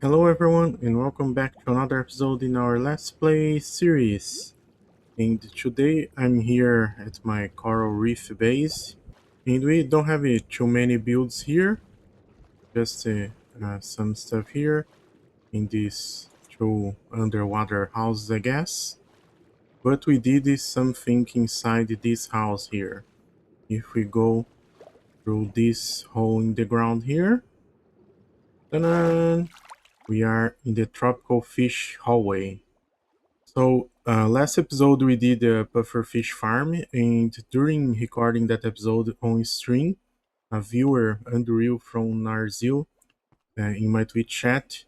Hello everyone and welcome back to another episode in our Let's Play series. And today I'm here at my coral reef base and we don't have too many builds here, just some stuff here in these two underwater houses I guess. But we did something inside this house here. If we go through this hole in the ground here, ta-da! We are in the tropical fish hallway. So, last episode we did a pufferfish farm, and during recording that episode on stream, a viewer, Andrew from Narzil, in my Twitch chat,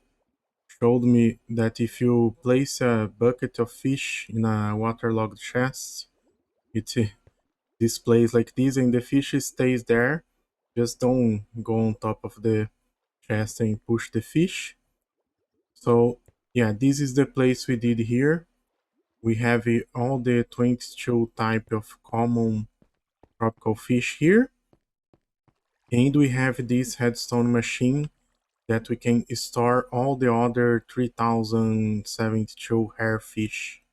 showed me that if you place a bucket of fish in a waterlogged chest, it displays like this, and the fish stays there. Just don't go on top of the chest and push the fish. So, yeah, this is the place we did here. We have all the 22 type of common tropical fish here, and we have this headstone machine that we can store all the other 3072 hairfish.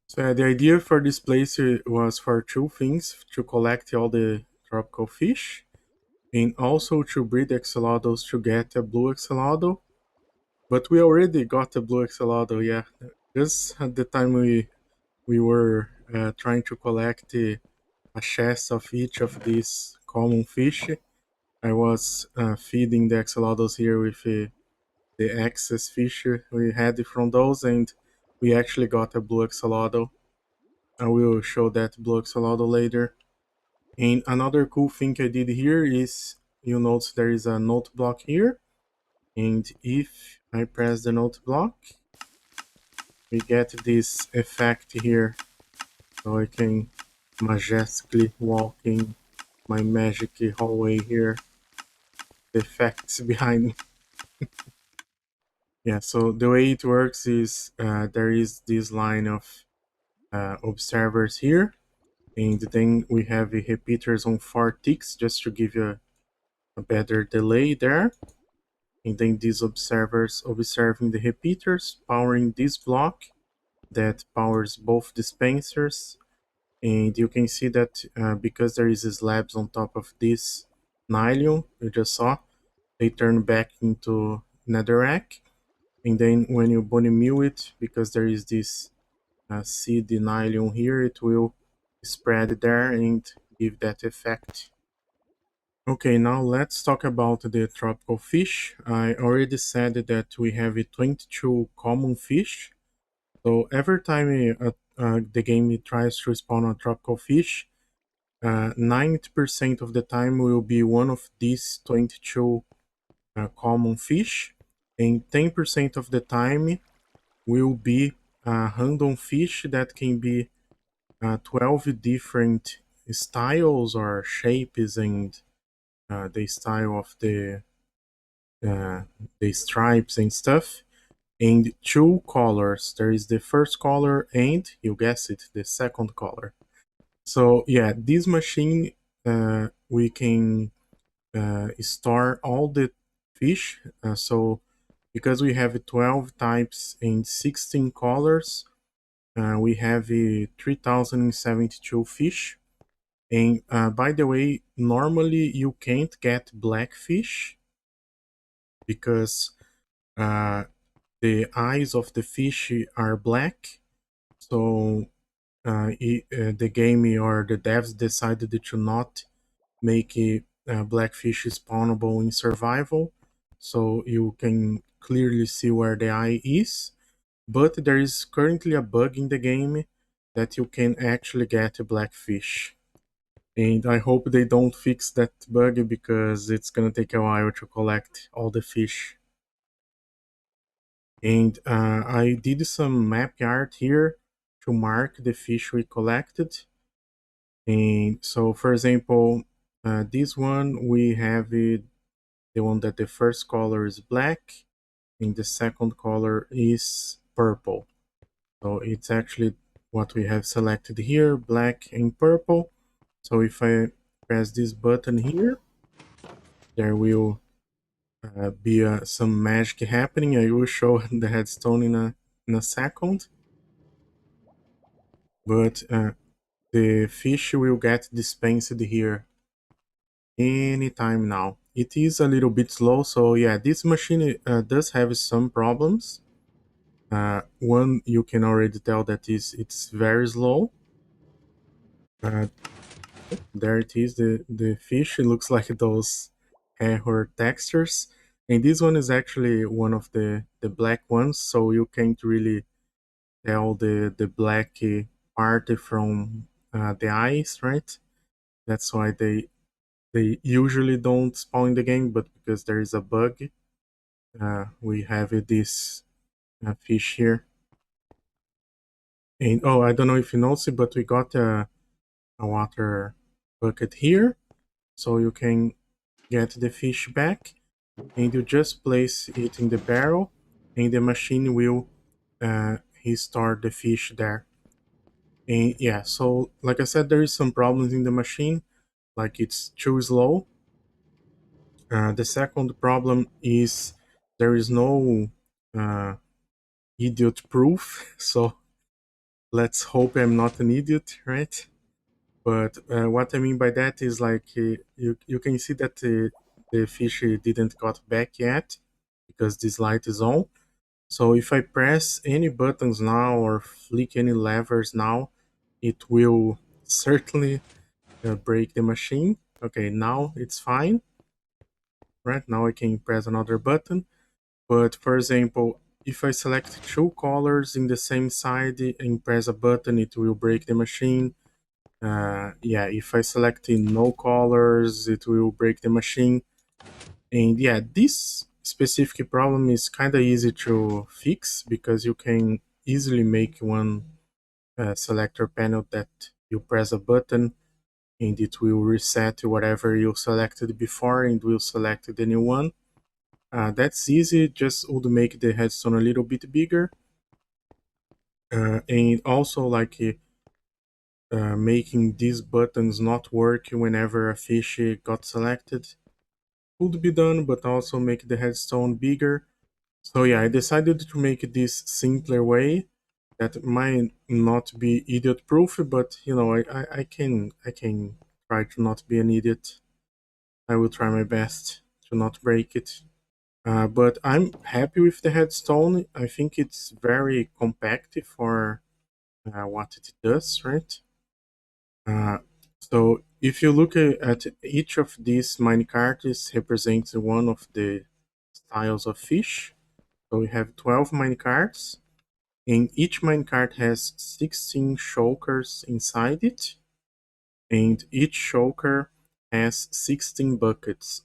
So the idea for this place was for two things: to collect all the tropical fish and also to breed axolotls to get a blue axolotl. But we already got a blue axolotl, yeah. Just at the time we were trying to collect a chest of each of these common fish. I was feeding the axolotls here with the excess fish we had from those, and we actually got a blue axolotl. I will show that blue axolotl later. And another cool thing I did here is you notice there is a note block here, and if I press the note block, we get this effect here, so I can majestically walk in my magic hallway here. The effects behind me. Yeah, so the way it works is there is this line of observers here, and then we have repeaters on 4 ticks just to give you a better delay there. And then these observers observing the repeaters, powering this block that powers both dispensers. And you can see that because there is slabs on top of this nylon you just saw, they turn back into netherrack. And then when you bone meal it, because there is this seed nylon here, it will spread there and give that effect. Okay, now let's talk about the tropical fish. I already said that we have 22 common fish. So every time the game tries to spawn a tropical fish, 90% of the time will be one of these 22 common fish, and 10% of the time will be a random fish that can be 12 different styles or shapes, and the style of uh, the stripes and stuff, and two colors. There is the first color and, you guess it, the second color. So yeah, this machine we can store all the fish. So because we have 12 types and 16 colors, we have 3072 fish. And by the way, normally you can't get black fish because the eyes of the fish are black. So the game or the devs decided to not make blackfish spawnable in survival, so you can clearly see where the eye is. But there is currently a bug in the game that you can actually get a blackfish. And I hope they don't fix that bug because it's gonna take a while to collect all the fish. And I did some map art here to mark the fish we collected. And so, for example, this one we have the one that the first color is black and the second color is purple. So it's actually what we have selected here, black and purple. So if I press this button here, there will be some magic happening. I will show the headstone in a second, but the fish will get dispensed here anytime now. It is a little bit slow, so yeah, this machine does have some problems. One, you can already tell that it's very slow. Uh, there it is, the fish. It looks like those hair textures. And this one is actually one of the black ones, so you can't really tell the black part from the eyes, right? That's why they usually don't spawn in the game, but because there is a bug, we have this fish here. And oh, I don't know if you noticed, but we got a water bucket here, so you can get the fish back, and you just place it in the barrel, and the machine will restore the fish there. And yeah, so like I said, there is some problems in the machine, like it's too slow. The second problem is there is no uh, idiot proof, so let's hope I'm not an idiot, right? But what I mean by that is like you can see that the fish didn't got back yet because this light is on. So if I press any buttons now or flick any levers now, it will certainly break the machine. Okay, now it's fine. Right now I can press another button. But for example, if I select two colors in the same side and press a button, it will break the machine. Yeah, if I select no colors, it will break the machine. And yeah, this specific problem is kind of easy to fix because you can easily make one selector panel that you press a button and it will reset whatever you selected before and will select the new one. That's easy, just would make the headstone a little bit bigger. And also like making these buttons not work whenever a fish got selected could be done, but also make the headstone bigger. So yeah, I decided to make this simpler way that might not be idiot proof, but you know, I can try to not be an idiot. I will try my best to not break it. But I'm happy with the headstone. I think it's very compact for what it does, right? Uh, so if you look at each of these minecarts, it represents one of the styles of fish. So we have 12 minecarts, and each minecart has 16 shulkers inside it, and each shulker has 16 buckets.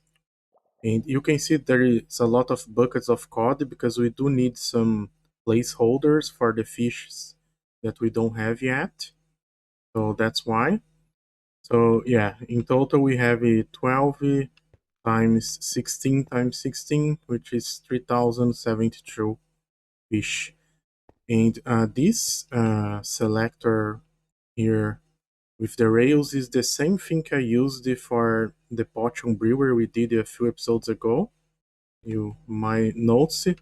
And you can see there is a lot of buckets of cod because we do need some placeholders for the fishes that we don't have yet. So that's why. So yeah, in total we have 12 times 16 times 16, which is 3072 fish. And this selector here with the rails is the same thing I used for the potion brewer we did a few episodes ago. You might notice it.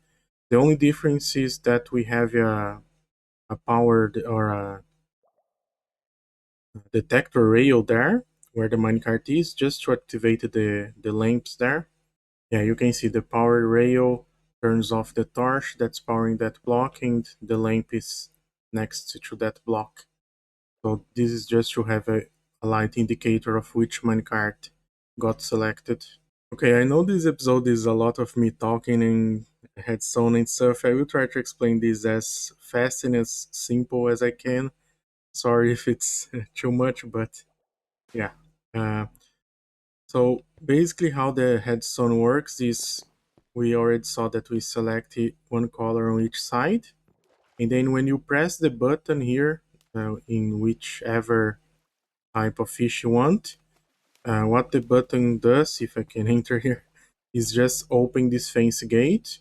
The only difference is that we have a powered or a detector rail there where the minecart is just to activate the lamps there. Yeah, you can see the power rail turns off the torch that's powering that block and the lamp is next to that block. So this is just to have a light indicator of which minecart got selected. Okay, I know this episode is a lot of me talking and headstone and stuff. I will try to explain this as fast and as simple as I can. Sorry if it's too much, but yeah. Uh, so basically how the headstone works is we already saw that we select one color on each side. And then when you press the button here, in whichever type of fish you want, what the button does, if I can enter here, is just open this fancy gate.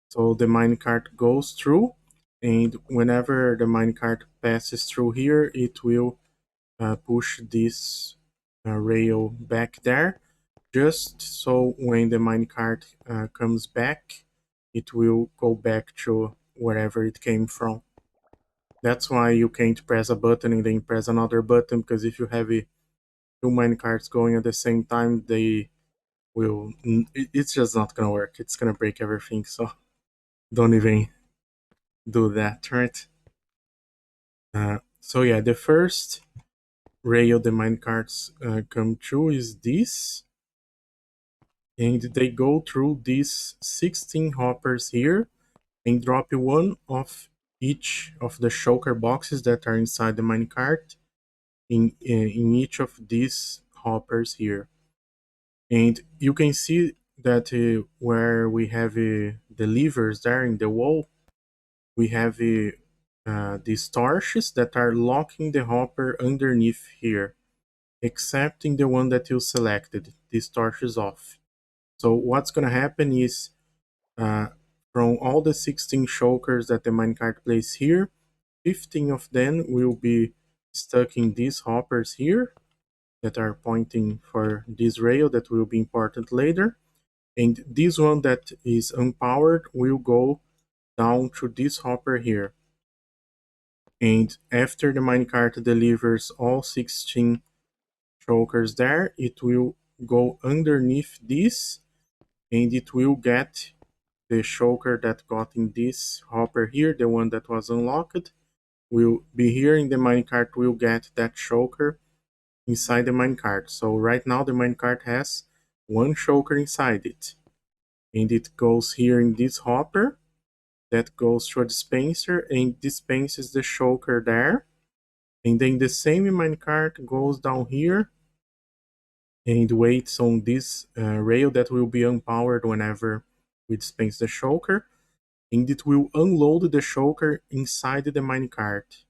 So the minecart goes through, and whenever the minecart passes through here, it will push this rail back there. just so when the minecart comes back, it will go back to wherever it came from. That's why you can't press a button and then press another button, because if you have two minecarts going at the same time, they will. It's just not gonna work. It's gonna break everything. So don't even do that, right? So yeah, the first rail the minecarts come through is this, and they go through these 16 hoppers here and drop one of each of the shulker boxes that are inside the minecart in each of these hoppers here. And you can see that where we have the levers there in the wall, we have these torches that are locking the hopper underneath here, excepting the one that you selected. This torch is off. So what's going to happen is uh, from all the 16 shulkers that the minecart places here, 15 of them will be stuck in these hoppers here that are pointing for this rail that will be important later. And this one that is unpowered will go down to this hopper here. And after the minecart delivers all 16 shulkers there, it will go underneath this and it will get the shulker that got in this hopper here, the one that was unlocked, will be here in the minecart, will get that shulker inside the minecart. So right now the minecart has one shulker inside it. And it goes here in this hopper that goes to a dispenser and dispenses the shulker there. And then the same minecart goes down here and waits on this rail that will be unpowered whenever we dispense the shulker. And it will unload the shulker inside the minecart.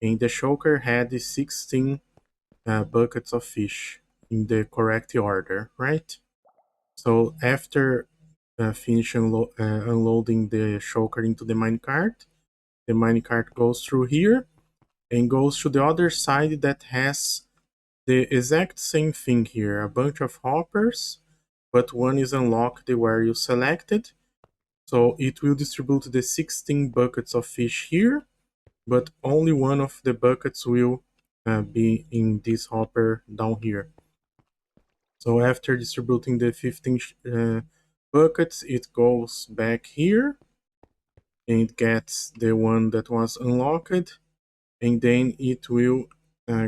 And the shulker had 16 buckets of fish in the correct order, right? So after finishing unloading the shulker into the minecart goes through here and goes to the other side that has the exact same thing here, a bunch of hoppers, but one is unlocked where you selected. So it will distribute the 16 buckets of fish here, but only one of the buckets will be in this hopper down here. So after distributing the 15 buckets, it goes back here and gets the one that was unlocked, and then it will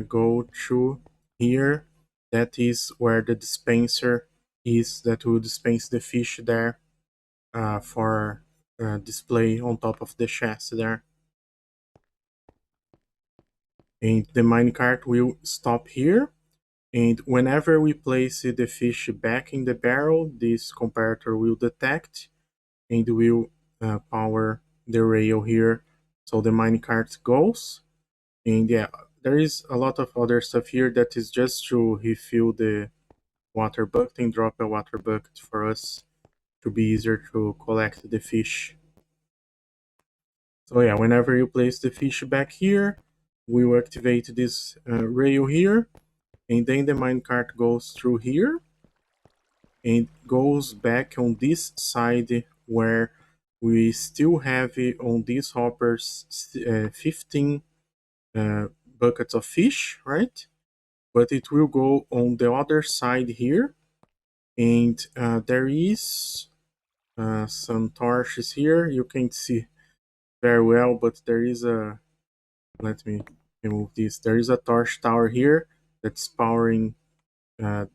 go to here. That is where the dispenser is that will dispense the fish there for display on top of the chest there. And the minecart will stop here. And whenever we place the fish back in the barrel, this comparator will detect and will power the rail here. So the minecart goes. And yeah, there is a lot of other stuff here that is just to refill the water bucket and drop a water bucket for us to be easier to collect the fish. So yeah, whenever you place the fish back here, we will activate this rail here, and then the minecart goes through here and goes back on this side where we still have on these hoppers 15 buckets of fish, right? But it will go on the other side here, and there is some torches here. You can't see very well, but there is a, let me remove this. There is a torch tower here that's powering uh,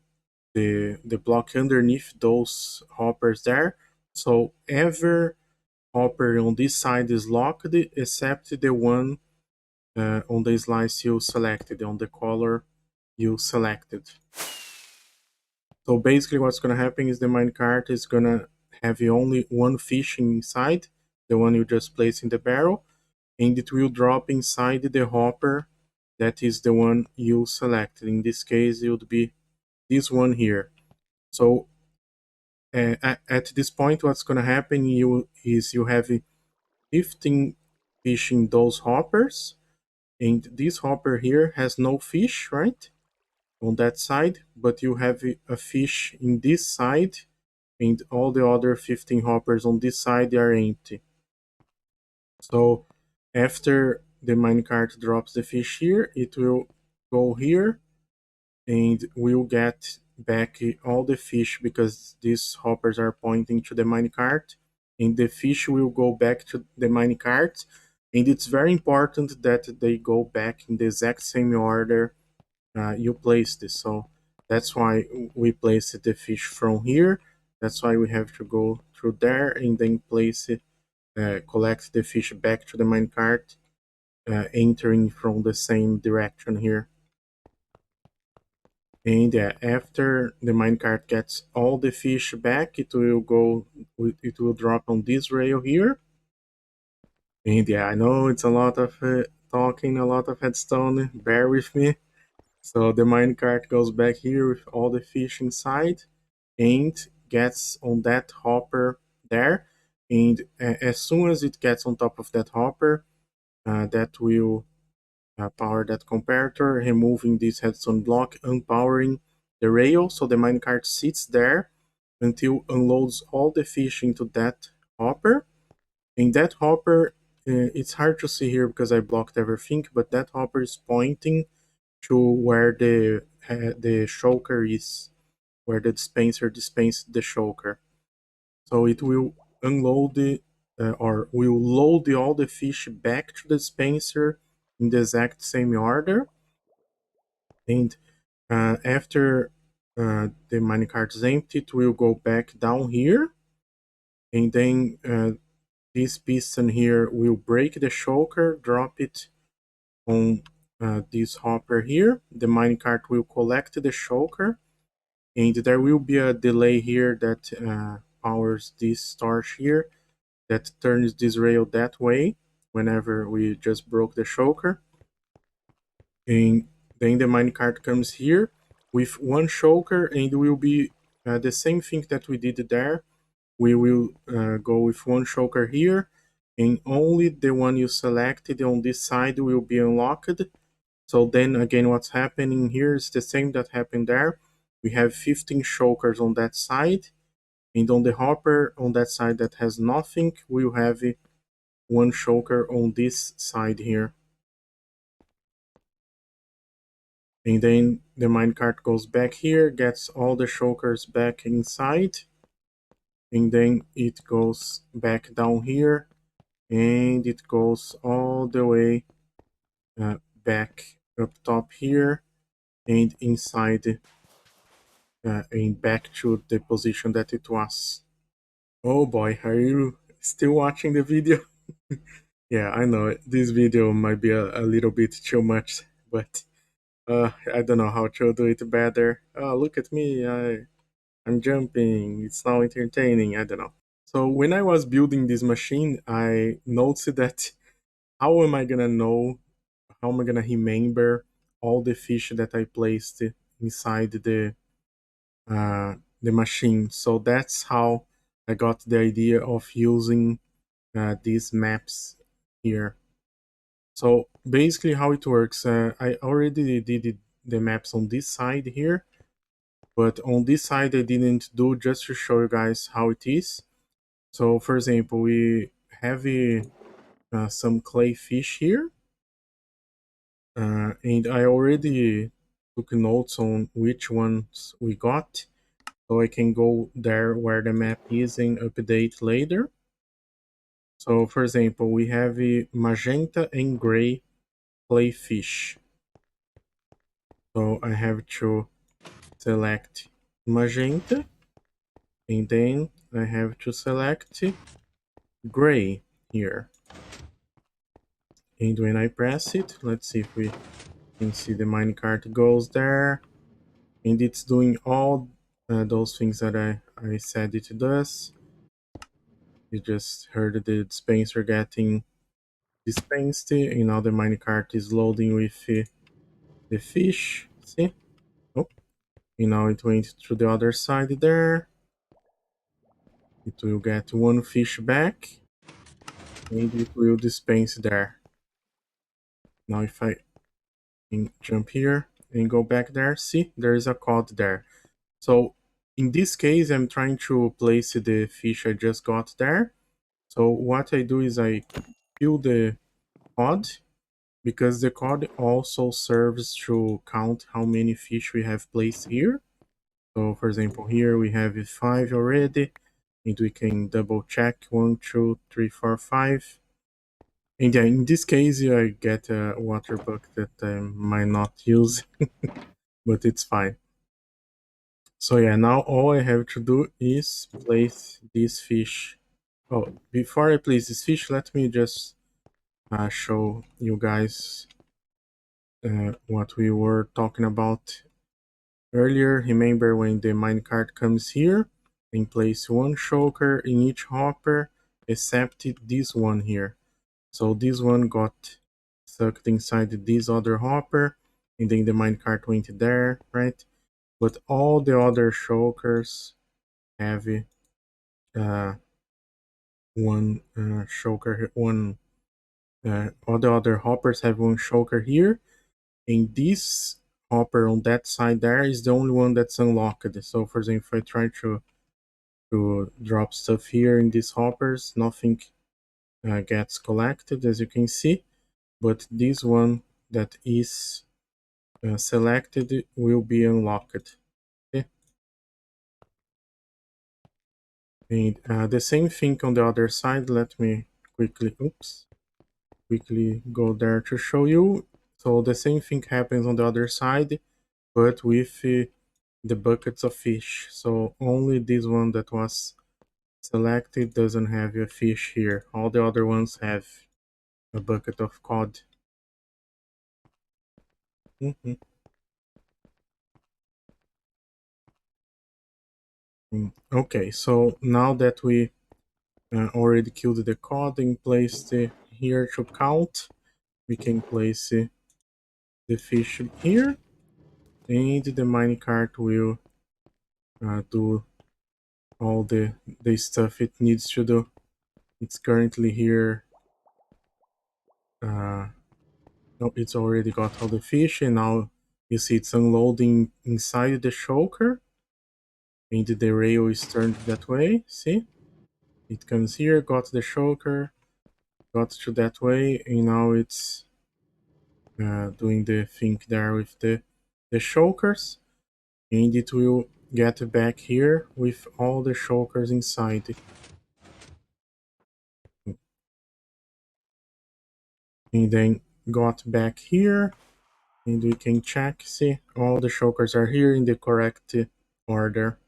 the block underneath those hoppers there. So every hopper on this side is locked except the one on the slice you selected, on the color you selected. So basically what's going to happen is the minecart is going to have only one fish inside, the one you just placed in the barrel, and it will drop inside the hopper that is the one you selected. In this case, it would be this one here. So at this point, what's going to happen is you have 15 fish in those hoppers, and this hopper here has no fish, right? on that side, but you have a fish in this side, and all the other 15 hoppers on this side are empty. So after the minecart drops the fish here, it will go here and we'll get back all the fish because these hoppers are pointing to the minecart, and the fish will go back to the minecart. And it's very important that they go back in the exact same order you placed it. So that's why we place the fish from here. That's why we have to go through there and then place it, collect the fish back to the minecart, entering from the same direction here. And after the minecart gets all the fish back, it will drop on this rail here. And yeah, I know it's a lot of talking, a lot of headstone. Bear with me. So the minecart goes back here with all the fish inside and gets on that hopper there. And as soon as it gets on top of that hopper, that will power that comparator, removing this redstone block, unpowering the rail, so the minecart sits there until unloads all the fish into that hopper. And that hopper, it's hard to see here because I blocked everything, but that hopper is pointing to where the shulker is, where the dispenser dispenses the shulker. So it will unload or will load all the fish back to the dispenser in the exact same order. And after the minecart is empty, it will go back down here. And then this piston here will break the shulker, drop it on this hopper here. The minecart will collect the shulker, and there will be a delay here that powers this torch here that turns this rail that way whenever we just broke the shulker. And then the minecart comes here with one shulker, and will be the same thing that we did there. We will go with one shulker here, and only the one you selected on this side will be unlocked. So then again, what's happening here is the same that happened there. We have 15 shulkers on that side, and on the hopper on that side that has nothing, we'll have one shulker on this side here. And then the minecart goes back here, gets all the shulkers back inside, and then it goes back down here, and it goes all the way back up top here, and inside and back to the position that it was. Oh boy, are you still watching the video? Yeah, I know this video might be a little bit too much, but I don't know how to do it better. Oh, look at me, I'm jumping, it's now entertaining, I don't know. So when I was building this machine, I noticed that how am I gonna know, how am I gonna remember all the fish that I placed inside the machine? So that's how I got the idea of using these maps here. So basically how it works, I already did the maps on this side here, but on this side I didn't do, just to show you guys how it is. So for example, we have some clay fish here, and I already took notes on which ones we got, so I can go there where the map is and update later. So for example, we have a magenta and gray clay fish. So I have to select magenta, and then I have to select gray here. And when I press it, let's see if we can see the minecart goes there, and it's doing all those things that I said it does. You just heard the dispenser getting dispensed, and now the minecart is loading with the fish. See? Oh, and now it went through the other side there. It will get one fish back, and it will dispense there. Now if I can jump here, and go back there. See, there is a cod there. So in this case, I'm trying to place the fish I just got there. So what I do is I kill the cod, because the code also serves to count how many fish we have placed here. So for example, here we have 5 already, and we can double check 1, 2, 3, 4, 5. And yeah, in this case, I get a water buck that I might not use, but it's fine. So yeah, now all I have to do is place this fish. Oh, before I place this fish, let me just show you guys what we were talking about earlier. Remember when the minecart comes here and place one shulker in each hopper except this one here. So this one got sucked inside this other hopper, and then the minecart went there, right? But all the other shulkers have one shulker, all the other hoppers have one shulker here, and this hopper on that side there is the only one that's unlocked. So for example, if I try to drop stuff here in these hoppers, nothing gets collected, as you can see, but this one that is selected will be unlocked. Okay? And the same thing on the other side. Let me quickly go there to show you. So the same thing happens on the other side, but with the buckets of fish. So only this one that was selected doesn't have a fish here. All the other ones have a bucket of cod. Mhm. Okay, so now that we already killed the cod and placed here to count, we can place the fish here, and the minecart will do all the stuff it needs to do. It's currently here. No, it's already got all the fish, and now you see it's unloading inside the shulker, and the rail is turned that way. See, it comes here, got the shulker, got to that way, and now it's doing the thing there with the shulkers, and it will get back here with all the shulkers inside. And then got back here, and we can check, see, all the shulkers are here in the correct order.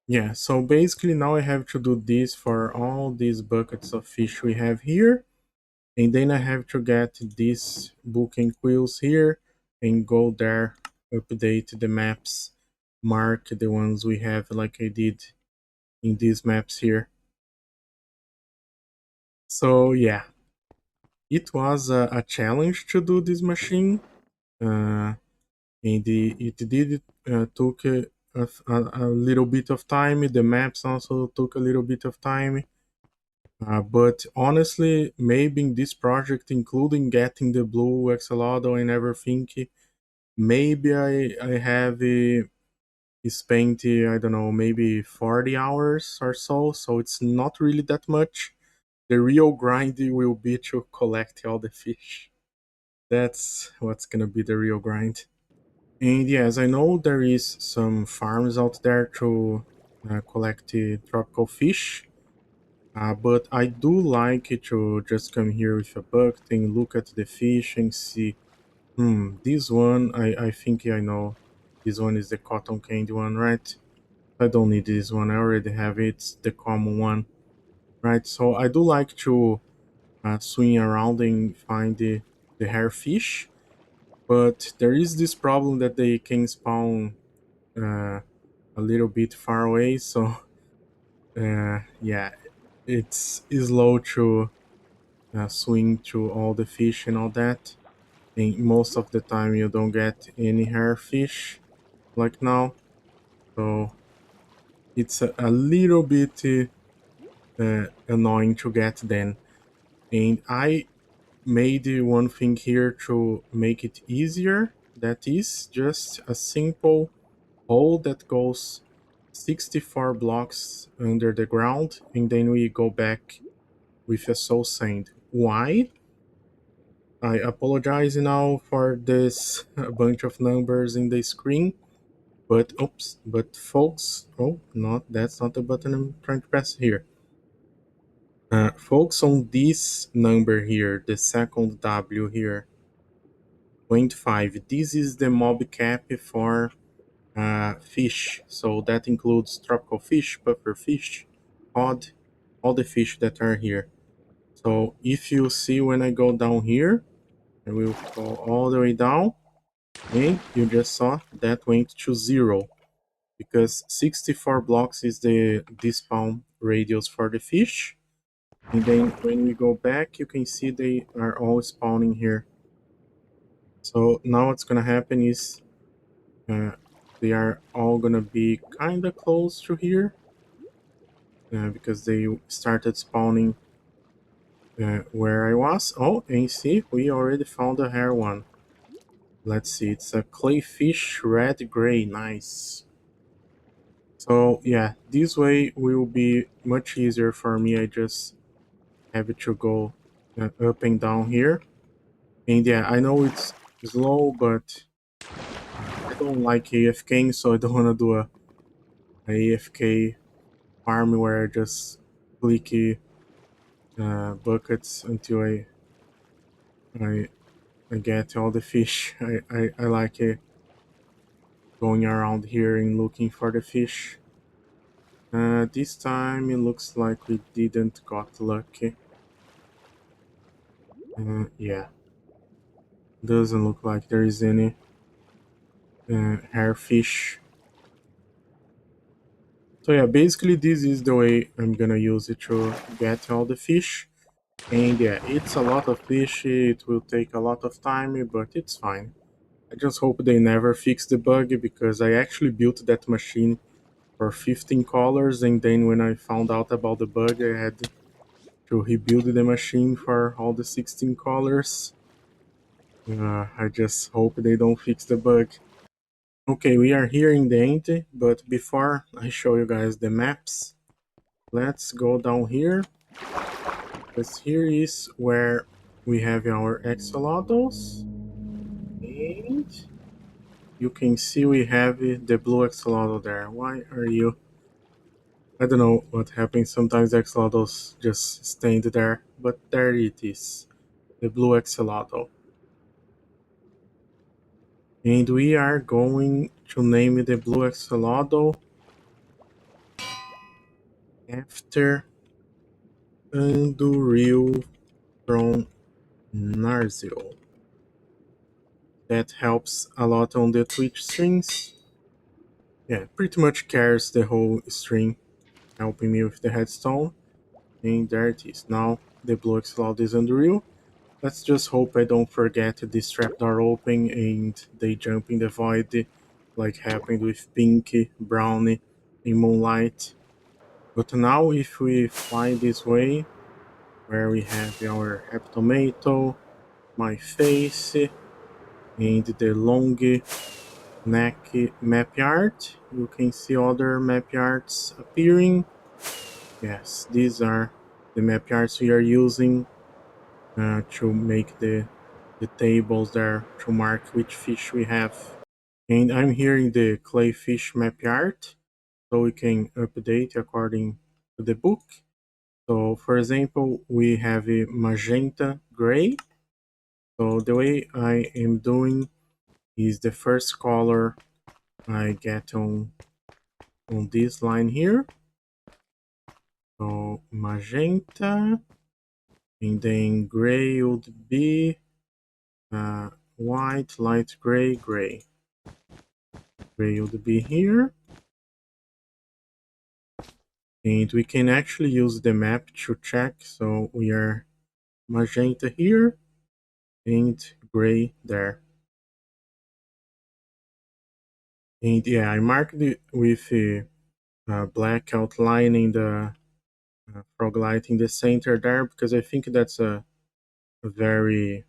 Yeah, so basically now I have to do this for all these buckets of fish we have here, and then I have to get these booking quills here and go there, update the maps, mark the ones we have like I did in these maps here. So yeah, it was a challenge to do this machine, and it did took a little bit of time. The maps also took a little bit of time. But honestly, maybe in this project, including getting the blue axolotl and everything, maybe I have spent, I don't know, maybe 40 hours or so, so it's not really that much. The real grind will be to collect all the fish. That's what's gonna be the real grind. And yes, I know there is some farms out there to collect tropical fish. But I do like it to just come here with a bucket and look at the fish and see, this one, I think I know. This one is the cotton candy one, right? I don't need this one, I already have it, it's the common one, right? So I do like to swing around and find the hairfish, but there is this problem that they can spawn a little bit far away, so yeah, it's slow to swing through all the fish and all that. And most of the time you don't get any hairfish like now. So it's a little bit annoying to get then. And I made one thing here to make it easier. That is just a simple hole that goes 64 blocks under the ground, and then we go back with a soul sand. Why? I apologize now for this a bunch of numbers in the screen, but oops, but folks, oh, not that's not the button I'm trying to press here. Folks, on this number here, the second W here, 25. This is the mob cap for fish. So that includes tropical fish, puffer fish, cod, all the fish that are here. So if you see when I go down here, I will go all the way down, and you just saw that went to 0 because 64 blocks is the despawn radius for the fish. And then when we go back, you can see they are all spawning here. So now what's gonna happen is uh, they are all gonna be kinda close to here because they started spawning where I was. Oh, and see, we already found a rare one. Let's see, it's a clayfish red gray. Nice. So yeah, this way will be much easier for me. I just have to go up and down here. And yeah, I know it's slow, but I don't like AFKing, so I don't want to do a AFK farm where I just click buckets until I I get all the fish. I like going around here and looking for the fish. This time it looks like we didn't got lucky. Yeah, doesn't look like there is any hairfish. So yeah, basically this is the way I'm gonna use it to get all the fish. And yeah, it's a lot of fish, it will take a lot of time, but it's fine. I just hope they never fix the bug because I actually built that machine for 15 colors, and then when I found out about the bug, I had to rebuild the machine for all the 16 colors. I just hope they don't fix the bug. Okay, we are here in the end, but before I show you guys the maps, let's go down here, because here is where we have our axolotls, and you can see we have the blue axolotl there. Why are you... I don't know what happens, sometimes axolotls just stand there, but there it is, the blue axolotl. And we are going to name the blue axolotl after Anduril from Narzil. That helps a lot on the Twitch streams. Yeah, pretty much carries the whole stream, helping me with the headstone. And there it is. Now the blue axolotl is Anduril. Let's just hope I don't forget this trapdoor open and they jump in the void like happened with Pinky, Brownie, and Moonlight. But now if we fly this way, where we have our Heptomato, my face, and the long neck map art, you can see other map arts appearing. Yes, these are the map arts we are using to make the tables there to mark which fish we have. And I'm here in the clay fish map art, so we can update according to the book. So for example, we have a magenta gray. So the way I am doing is the first color I get on this line here. So magenta, and then gray would be white, light gray, gray. Gray would be here. And we can actually use the map to check. So we are magenta here and gray there. And yeah, I marked it with a black outline in the frog light in the center there because I think that's a a very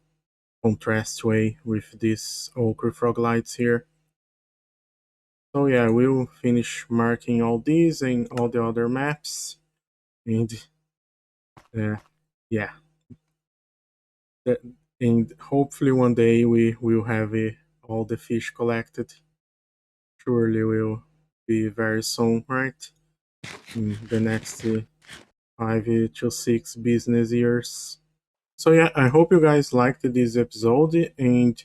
contrast way with these ochre frog lights here. So yeah, we'll finish marking all these and all the other maps, and uh, yeah, that, and hopefully one day we will have all the fish collected. Surely will be very soon, right? In the next 5 to 6 business years. So yeah, I hope you guys liked this episode, and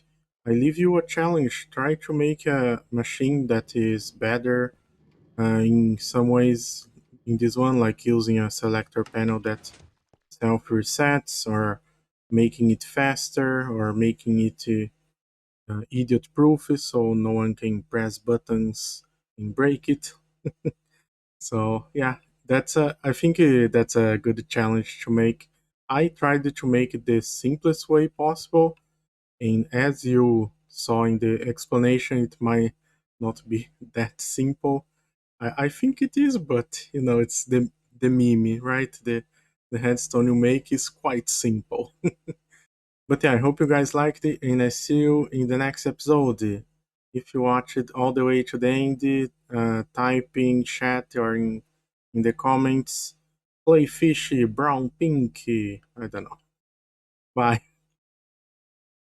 I leave you a challenge. Try to make a machine that is better in some ways in this one, like using a selector panel that self resets, or making it faster, or making it idiot proof so no one can press buttons and break it. So yeah, I think that's a good challenge to make. I tried to make it the simplest way possible, and as you saw in the explanation, it might not be that simple. I think it is, but it's the meme, right? The headstone you make is quite simple. But yeah, I hope you guys liked it, and I see you in the next episode. If you watch it all the way to the end, type in chat or in the comments, play fishy, brown, pinky. I don't know. Bye.